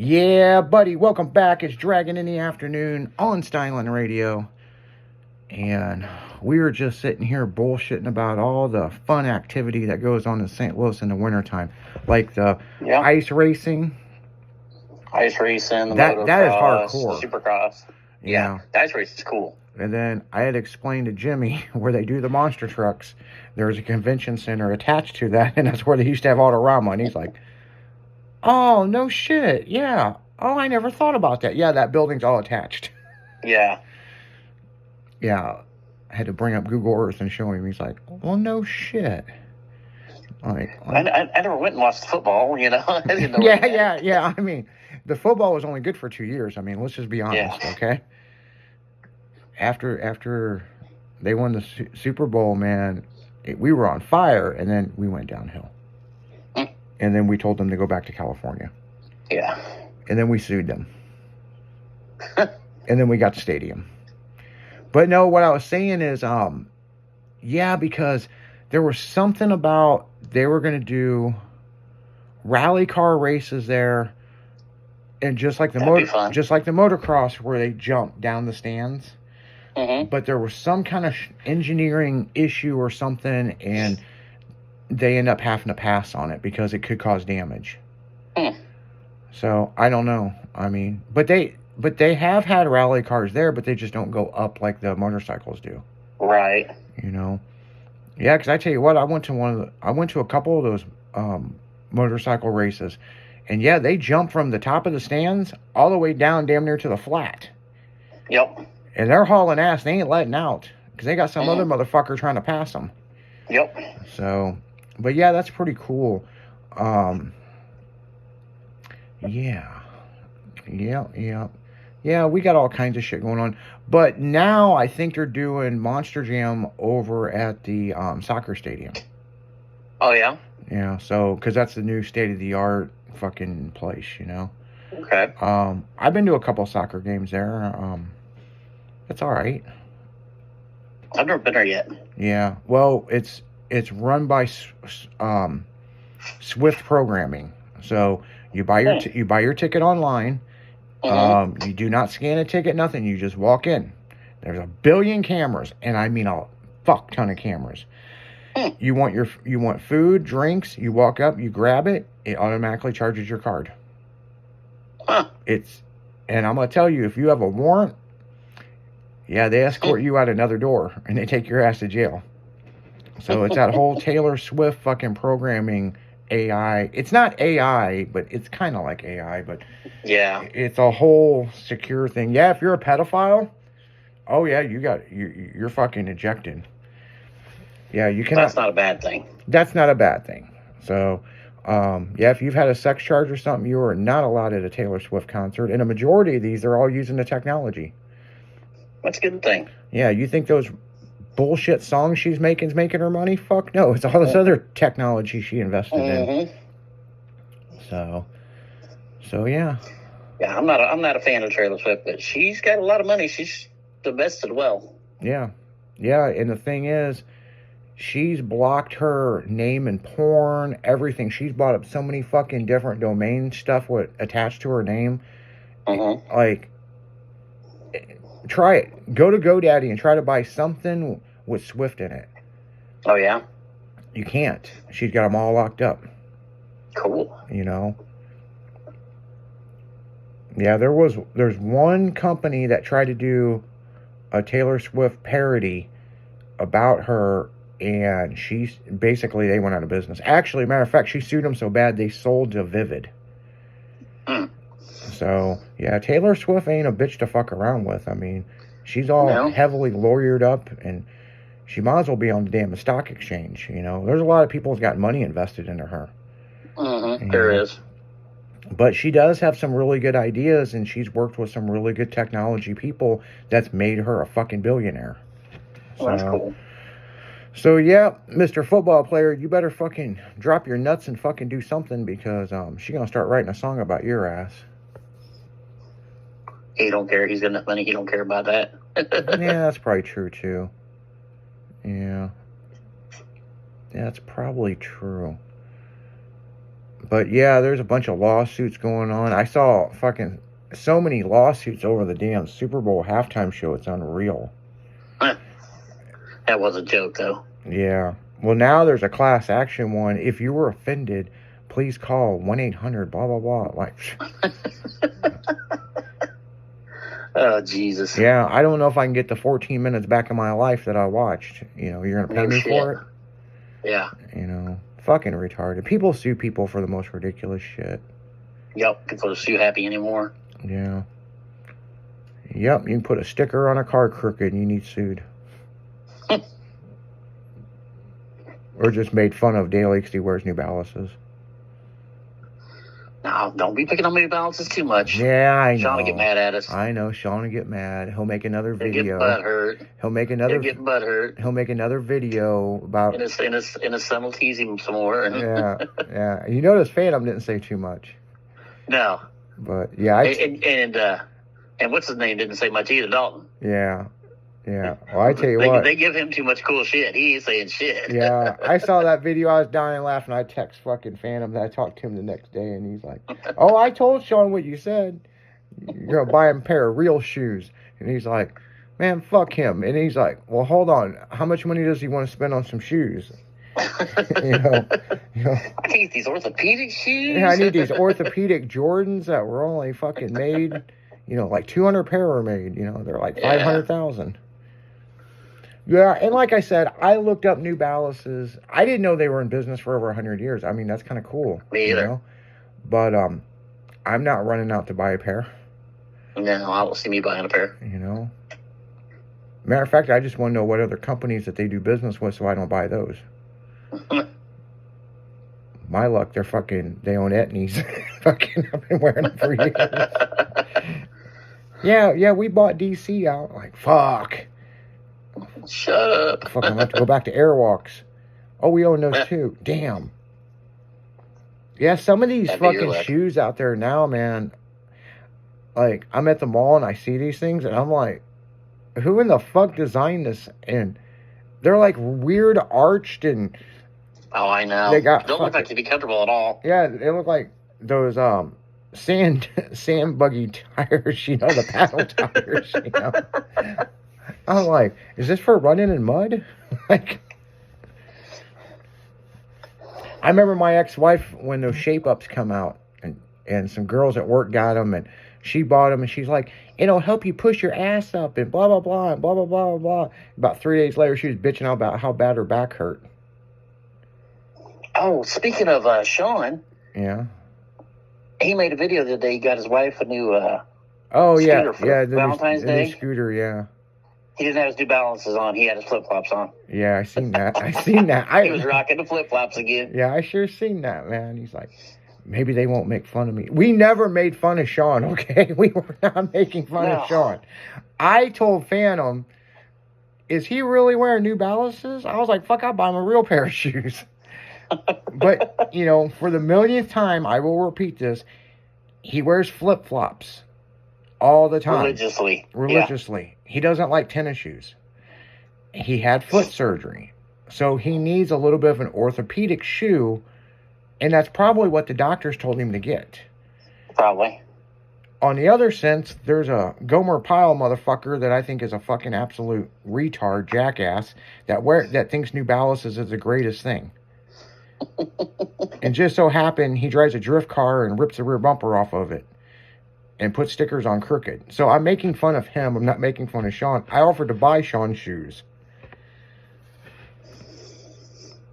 Yeah, buddy, welcome back. It's Dragon in the Afternoon on Stylin Radio. And we were just sitting here bullshitting about all the fun activity that goes on in St. Louis in the wintertime. Like the ice racing. Ice racing, the that is motocross, hardcore. The supercross. Yeah, the ice race is cool. And then I had explained to Jimmy where they do the monster trucks. There's a convention center attached to that, and that's where they used to have Autorama. And he's like, oh, no shit, yeah. Oh, I never thought about that. Yeah, that building's all attached. Yeah. Yeah. I had to bring up Google Earth and show him. He's like, well, no shit. I never went and watched football, I didn't know yeah. I mean, the football was only good for 2 years. I mean, let's just be honest, okay? After they won the Super Bowl, man, we were on fire, and then we went downhill. And then we told them to go back to California. Yeah. And then we sued them. And then we got the stadium. But no, what I was saying is, because there was something about they were going to do rally car races there, and just like the motocross where they jump down the stands. Mm-hmm. But there was some kind of engineering issue or something, and they end up having to pass on it because it could cause damage. So I don't know. I mean, but they have had rally cars there, but they just don't go up like the motorcycles do. Right. Yeah, because I tell you what, I went to a couple of those motorcycle races, and yeah, they jump from the top of the stands all the way down damn near to the flat. Yep. And they're hauling ass. They ain't letting out because they got some other motherfucker trying to pass them. Yep. So, but yeah, that's pretty cool. Yeah, we got all kinds of shit going on. But now I think they're doing Monster Jam over at the soccer stadium. Oh, yeah? Yeah, so, because that's the new state-of-the-art fucking place, Okay. I've been to a couple soccer games there. It's all right. I've never been there yet. Yeah, well, it's run by Swift Programming. So you buy your ticket online. Mm-hmm. You do not scan a ticket, nothing. You just walk in. There's 1 billion cameras, and I mean a fuck ton of cameras. You want food, drinks. You walk up, you grab it. It automatically charges your card. Huh. And I'm gonna tell you, if you have a warrant, yeah, they escort you out another door and they take your ass to jail. So it's that whole Taylor Swift fucking programming AI. It's not AI, but it's kind of like AI, but yeah, it's a whole secure thing. Yeah, if you're a pedophile, oh yeah, you're fucking ejected. Yeah, you cannot. That's not a bad thing. That's not a bad thing. So, if you've had a sex charge or something, you are not allowed at a Taylor Swift concert. And a majority of these, they're all using the technology. That's a good thing. Yeah, you think those bullshit songs she's making is making her money? Fuck no, it's all this other technology she invested in. So yeah. Yeah, I'm not a fan of Taylor Swift, but she's got a lot of money. She's invested well. Yeah, and the thing is, she's blocked her name in porn, everything. She's bought up so many fucking different domain stuff attached to her name. Mm-hmm. Like, try it. Go to GoDaddy and try to buy something with Swift in it. Oh, yeah? You can't. She's got them all locked up. Cool. Yeah, there's one company that tried to do a Taylor Swift parody about her, and they went out of business. Actually, matter of fact, she sued them so bad they sold to Vivid. So, yeah, Taylor Swift ain't a bitch to fuck around with. I mean, she's all heavily lawyered up, and she might as well be on the damn stock exchange, There's a lot of people who's got money invested into her. Mm-hmm. There is. But she does have some really good ideas, and she's worked with some really good technology people that's made her a fucking billionaire. Well, that's cool. So, yeah, Mr. Football Player, you better fucking drop your nuts and fucking do something, because she's going to start writing a song about your ass. He don't care. He's got enough money. He don't care about that. Yeah, that's probably true, too. Yeah. That's probably true. But yeah, there's a bunch of lawsuits going on. I saw fucking so many lawsuits over the damn Super Bowl halftime show. It's unreal. That was a joke, though. Yeah. Well, now there's a class action one. If you were offended, please call 1-800 blah blah blah. Like, oh Jesus. yeah, I don't know if I can get the 14 minutes back in my life that I watched. You know, you're gonna pay me for it. Yeah. You know, fucking retarded. People sue people for the most ridiculous shit. Yep. People are sue happy anymore. Yeah. Yep. You can put a sticker on a car crooked and you need sued. Or just made fun of daily because he wears New Balances. No, don't be picking on New Balances too much. Yeah, I know. Sean will get mad at us. I know. Sean will get mad. He'll make another He'll video. get butthurt. He'll make another. He'll get butthurt. He'll make another video about. And his son will tease him some more. Yeah, yeah. You notice Phantom didn't say too much. No. But yeah, and what's his name didn't say much either, Dalton. Yeah, yeah. Well, I tell you what. They give him too much cool shit. He ain't saying shit. Yeah, I saw that video. I was dying laughing. I text fucking Phantom. I talked to him the next day, and he's like, "Oh, I told Sean what you said. You're gonna buy him a pair of real shoes." And he's like, "Man, fuck him." And he's like, "Well, hold on. How much money does he want to spend on some shoes?" you know, I need these orthopedic shoes. Yeah, I need these orthopedic Jordans that were only fucking made. You know, like 200 pair were made. You know, they're like 500,000. Yeah, and like I said, I looked up New Balances. I didn't know they were in business for over 100 years. I mean, that's kind of cool. Me either. You know? But I'm not running out to buy a pair. No, I don't see me buying a pair. You know? Matter of fact, I just want to know what other companies that they do business with so I don't buy those. My luck, they own Etnies. Fucking, I've been wearing them for years. Yeah, we bought DC out. Like, fuck. Shut up. Fuck, I'm going to have to go back to Airwalks. Oh, we own those too. Damn. Yeah, some of these fucking shoes out there now, man. Like, I'm at the mall and I see these things and I'm like, who in the fuck designed this? And they're like weird arched and... Oh, I know. They don't look like to be comfortable at all. Yeah, they look like those sand buggy tires, you know, the paddle tires, you know. I'm like, is this for running in mud? Like, I remember my ex-wife when those shape-ups come out, and some girls at work got them, and she bought them, and she's like, it'll help you push your ass up, and blah, blah, blah, and blah, blah, blah, blah, blah. About 3 days later, she was bitching out about how bad her back hurt. Oh, speaking of Sean. Yeah. He made a video the day he got his wife a new scooter for Valentine's Day. New scooter, yeah. He didn't have his New Balances on. He had his flip-flops on. Yeah, I seen that. He was rocking the flip-flops again. Yeah, I sure seen that, man. He's like, maybe they won't make fun of me. We never made fun of Sean, okay? We were not making fun of Sean. I told Phantom, is he really wearing New Balances? I was like, fuck, I'll buy him a real pair of shoes. But, you know, for the millionth time, I will repeat this, he wears flip-flops all the time. Religiously. Yeah. He doesn't like tennis shoes. He had foot surgery. So he needs a little bit of an orthopedic shoe, and that's probably what the doctors told him to get. Probably. On the other sense, there's a Gomer Pyle motherfucker that I think is a fucking absolute retard jackass that thinks New Balances is the greatest thing. And just so happened he drives a drift car and rips the rear bumper off of it and puts stickers on crooked. So I'm making fun of him. I'm not making fun of Sean. I offered to buy Sean shoes.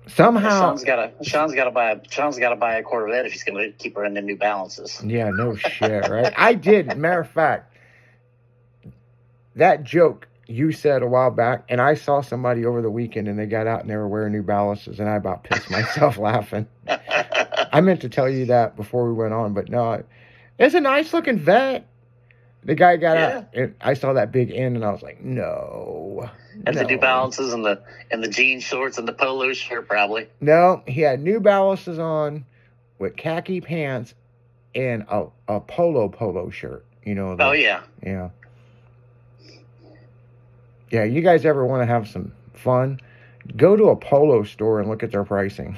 Somehow Sean's got to buy a Corvette if he's going to keep her in the New Balances. Yeah, no shit, right? I did. Matter of fact, that joke you said a while back, and I saw somebody over the weekend and they got out and they were wearing New Balances, and I about pissed myself laughing. I meant to tell you that before we went on, but no, it's a nice looking vet. The guy got out, and I saw that big N, and I was like, no. And the New Balances and the jean shorts and the polo shirt, probably. No, he had New Balances on with khaki pants and a polo shirt. You know. Oh yeah. Yeah. Yeah, you guys ever want to have some fun? Go to a polo store and look at their pricing.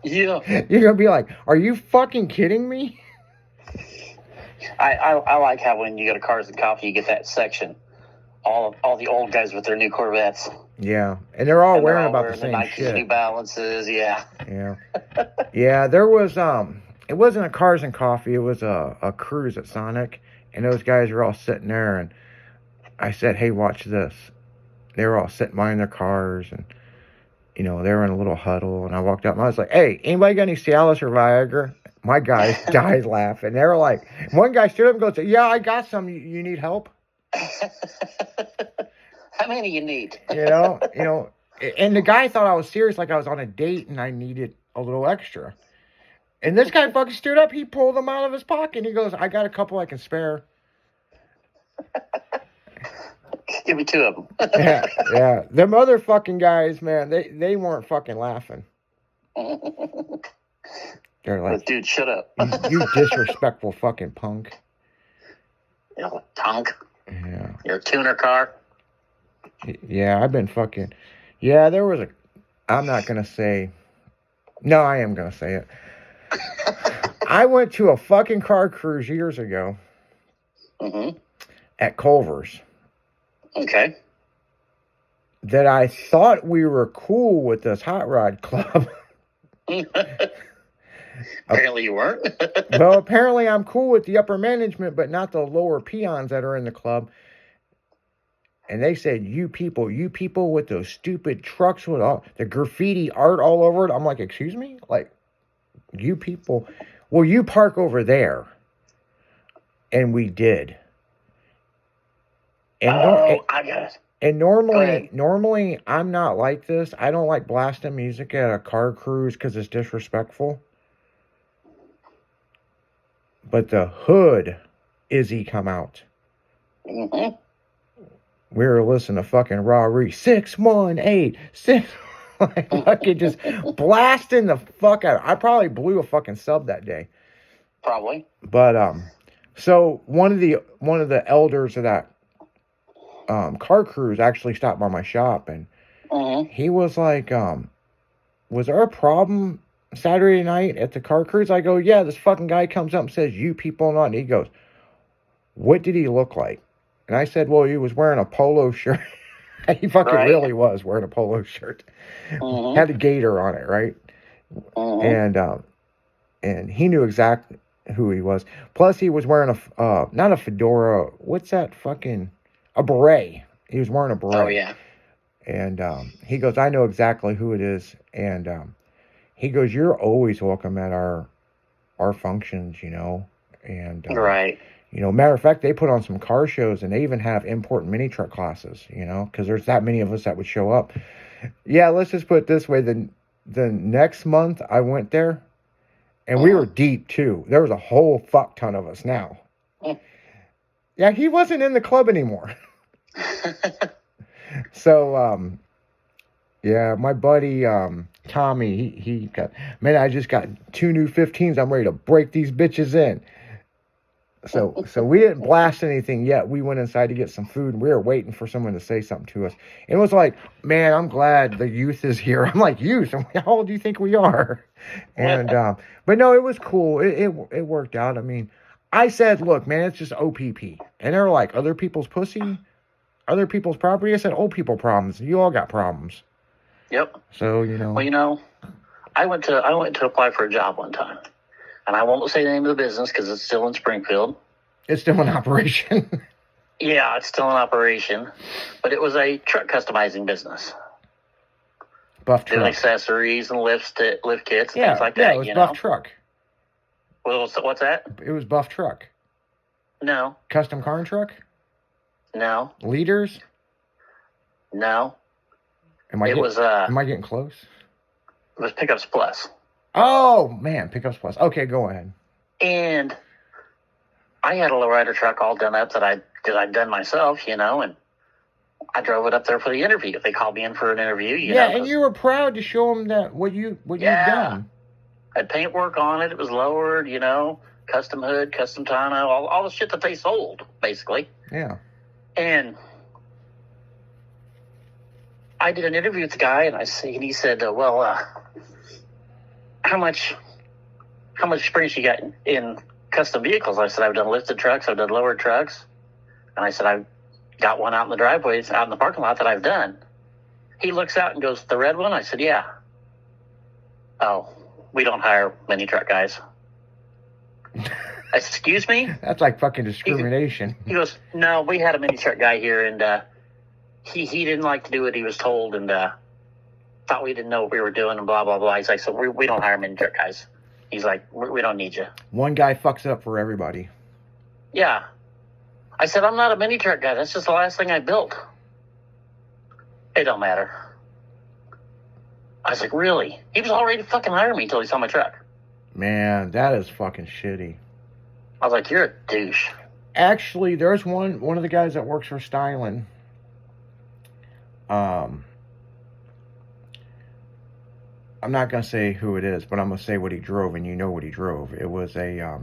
Yeah. You're gonna be like, are you fucking kidding me? I like how when you go to Cars and Coffee, you get that section. All the old guys with their new Corvettes. Yeah, and they're all And they're wearing all about wearing the same Nikes, shit. New Balances, yeah. Yeah, yeah. There was it wasn't a Cars and Coffee. It was a cruise at Sonic, and those guys were all sitting there, and I said, "Hey, watch this." They were all sitting behind their cars, and they were in a little huddle, and I walked up and I was like, "Hey, anybody got any Cialis or Viagra?" My guys died laughing. They were like, one guy stood up and goes, "Yeah, I got some. You need help?" How many you need? And the guy thought I was serious, like I was on a date and I needed a little extra. And this guy fucking stood up. He pulled them out of his pocket. And he goes, "I got a couple I can spare." Give me 2 of them. Yeah. Them other fucking guys, man, they weren't fucking laughing. They're like, "Dude, shut up. you disrespectful fucking punk." Tonk. Yeah. Your tuner car. Yeah, I've been fucking... Yeah, there was I'm not going to say... No, I am going to say it. I went to a fucking car cruise years ago. Mm-hmm. At Culver's. Okay. That I thought we were cool with this hot rod club. Apparently you weren't. Well, apparently I'm cool with the upper management, but not the lower peons that are in the club. And they said, you people with those stupid trucks with all the graffiti art all over it. I'm like, excuse me? Like, you people, well, you park over there. And we did. And I got it. And normally I'm not like this. I don't like blasting music at a car cruise because it's disrespectful. But the hood Izzy come out. Mm-hmm. We were listening to fucking Raw Reese 618 6. Like fucking just blasting the fuck out. I probably blew a fucking sub that day. Probably. But so one of the elders of that car cruise actually stopped by my shop, and he was like, was there a problem Saturday night at the car cruise? I go, yeah, this fucking guy comes up and says, you people not. And he goes, what did he look like? And I said, well, he was wearing a polo shirt. He fucking really was wearing a polo shirt. Had a gator on it, right? And he knew exactly who he was. Plus, he was wearing not a fedora. What's that fucking... A beret. He was wearing a beret. Oh, yeah. And he goes, I know exactly who it is. And he goes, you're always welcome at our functions, And, right. Matter of fact, they put on some car shows, and they even have import mini truck classes, because there's that many of us that would show up. Yeah, let's just put it this way. The next month I went there, and we were deep, too. There was a whole fuck ton of us now. Yeah, he wasn't in the club anymore. So, yeah, my buddy, Tommy, he got, man, I just got 2 new 15s. I'm ready to break these bitches in. So we didn't blast anything yet. We went inside to get some food, and we were waiting for someone to say something to us. It was like, man, I'm glad the youth is here. I'm like, youth? How old do you think we are? And, but no, it was cool. It worked out. I mean, I said, look, man, it's just OPP. And they're like, other people's pussy? Other people's property? I said, old people problems. You all got problems. Yep. So, Well, I went to apply for a job one time. And I won't say the name of the business because it's still in Springfield. It's still in operation. Yeah, it's still in operation. But it was a truck customizing business. Buff truck. Doing accessories and lift kits and things like that. Yeah, it was Buff truck. Well, what's that? It was Buff truck. No. Custom car and truck? No. Leaders? No. Am I getting close? It was Pickups Plus. Oh, man, Pickups Plus. Okay, go ahead. And I had a lowrider truck all done up that I'd done myself, and I drove it up there for the interview. They called me in for an interview, and you were proud to show them that what you've done. I had paint work on it. It was lowered, custom hood, custom tonneau, all the shit that they sold, basically. Yeah. And I did an interview with the guy, and he said, well, how much experience you got in custom vehicles? I said, I've done lifted trucks, I've done lowered trucks. And I said, I've got one out in the driveways, out in the parking lot that I've done. He looks out and goes, the red one? I said, yeah. Oh, we don't hire mini truck guys. Excuse me? That's like fucking discrimination. He goes, no, we had a mini truck guy here, and he didn't like to do what he was told, and thought we didn't know what we were doing, and blah, blah, blah. He's like, so we don't hire mini truck guys. He's like, we don't need you. One guy fucks up for everybody. Yeah. I said, I'm not a mini truck guy. That's just the last thing I built. It don't matter. I was like, really? He was all ready to fucking hire me until he saw my truck. Man, that is fucking shitty. I was like, you're a douche. Actually, there's one of the guys that works for Styling. I'm not going to say who it is, but I'm going to say what he drove, and you know what he drove. It was a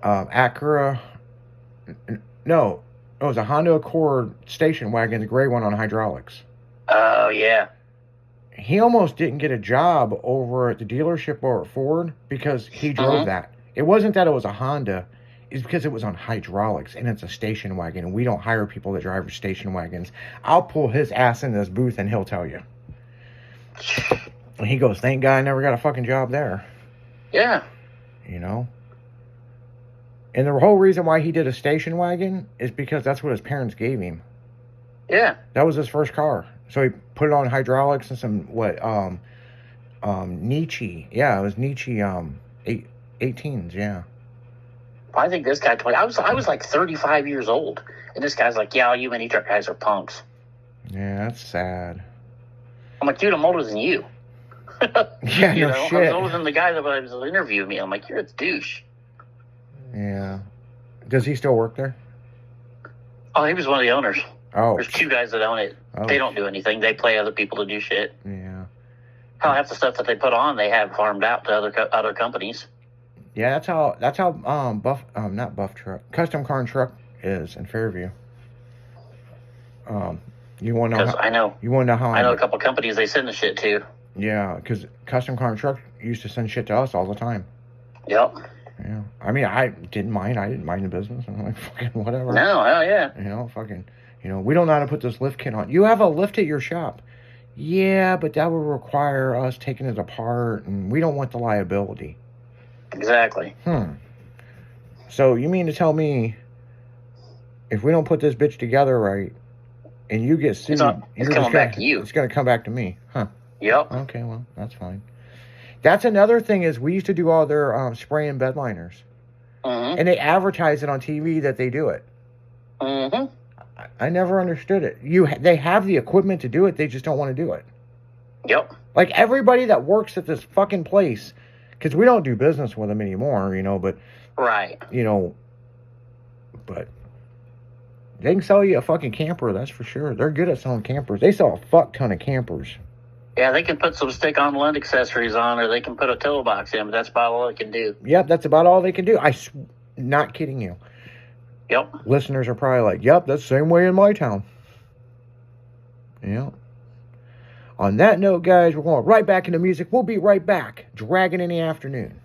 Acura. No, it was a Honda Accord station wagon, the gray one on hydraulics. Oh, yeah. He almost didn't get a job over at the dealership or at Ford because he drove that. It wasn't that it was a Honda. It's because it was on hydraulics, and it's a station wagon, and we don't hire people that drive station wagons. I'll pull his ass in this booth, and he'll tell you. And he goes, thank God I never got a fucking job there. Yeah. You know? And the whole reason why he did a station wagon is because that's what his parents gave him. Yeah. That was his first car. So he put it on hydraulics and some, Nietzsche. Yeah, it was Nietzsche, 18s, yeah. I think this guy told me, I was like 35 years old. And this guy's like, yeah, all you mini truck guys are punks. Yeah, that's sad. I'm like, dude, I'm older than you. Yeah, you no know, shit. I was older than the guy that was interviewing me. I'm like, you're a douche. Yeah. Does he still work there? Oh, he was one of the owners. Oh. There's two guys that own it. Oh. They don't do anything. They pay other people to do shit. Yeah. Hell, half the stuff that they put on, they have farmed out to other companies. Yeah, that's how not Buff Truck, Custom Car and Truck is in Fairview. You want to know? I know. You want to know how? I know a couple companies they send the shit to. Yeah, because Custom Car and Truck used to send shit to us all the time. Yep. Yeah, I mean, I didn't mind. I didn't mind the business. I'm like, fucking whatever. No, hell yeah. You know, fucking, we don't know how to put this lift kit on. You have a lift at your shop. Yeah, but that would require us taking it apart, and we don't want the liability. Exactly. So you mean to tell me if we don't put this bitch together right, and you get sued, it's coming back to you. It's going to come back to me, huh? Yep. Okay, well, that's fine. That's another thing is we used to do all their spray and bed liners. And they advertise it on TV that they do it. I never understood it. They have the equipment to do it, they just don't want to do it. Yep. Like everybody that works at this fucking place, because we don't do business with them anymore, but... Right. But they can sell you a fucking camper, that's for sure. They're good at selling campers. They sell a fuck ton of campers. Yeah, they can put some stick-on lint accessories on, or they can put a tow box in, but that's about all they can do. Yep, that's about all they can do. Not kidding you. Yep. Listeners are probably like, yep, that's the same way in my town. Yep. On that note, guys, we're going right back into music. We'll be right back. Dragon in the afternoon.